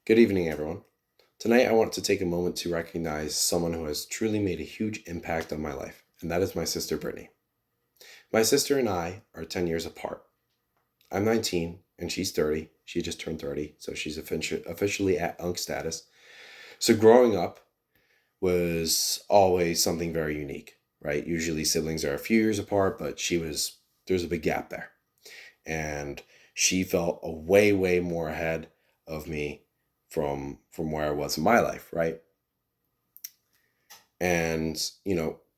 Good evening, everyone. Tonight, I want to take a moment to recognize someone who has truly made a huge impact on my life, and that is my sister Brittany. My sister and I are 10 years apart. I'm 19 and she's 30. She just turned 30, so she's officially at UNC status. So, growing up was always something very unique, right? Usually, siblings are a few years apart, but there's a big gap there. And she felt a way more ahead of me from where I was in my life, right? And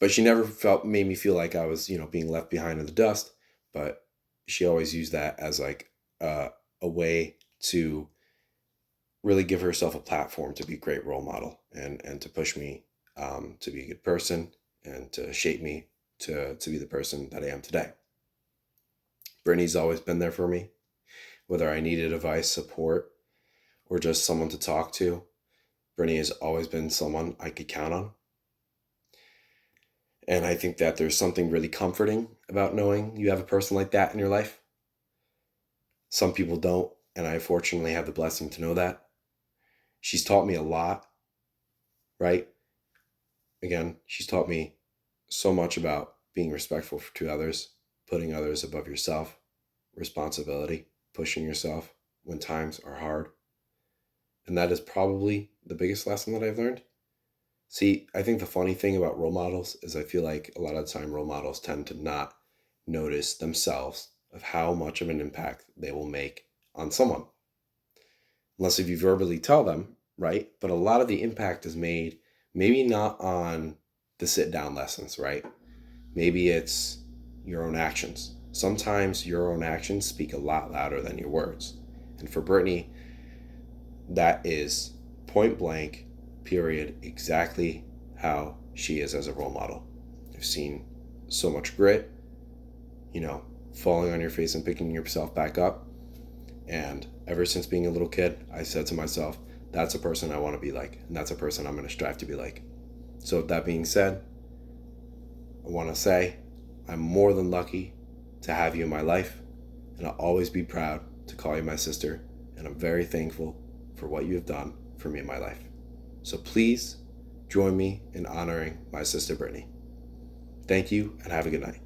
but she never felt made me feel like I was being left behind in the dust. But she always used that as like a way to really give herself a platform to be a great role model and to push me to be a good person and to shape me to be the person that I am today. Brittany's always been there for me, whether I needed advice, support, or just someone to talk to. Brittany has always been someone I could count on. And I think that there's something really comforting about knowing you have a person like that in your life. Some people don't, and I fortunately have the blessing to know that. She's taught me a lot, right? Again, she's taught me so much about being respectful to others, putting others above yourself, responsibility, pushing yourself when times are hard. And that is probably the biggest lesson that I've learned. See, I think the funny thing about role models is I feel like a lot of the time role models tend to not notice themselves of how much of an impact they will make on someone. Unless if you verbally tell them, right? But a lot of the impact is made maybe not on the sit down lessons, right? Maybe it's your own actions. Sometimes your own actions speak a lot louder than your words. And for Brittany, that is point blank, period, exactly how she is as a role model. I've seen so much grit, falling on your face and picking yourself back up. And ever since being a little kid, I said to myself, that's a person I want to be like, and that's a person I'm going to strive to be like. So, with that being said, I want to say I'm more than lucky to have you in my life, and I'll always be proud to call you my sister, and I'm very thankful for what you have done for me in my life. So please join me in honoring my sister Brittany. Thank you and have a good night.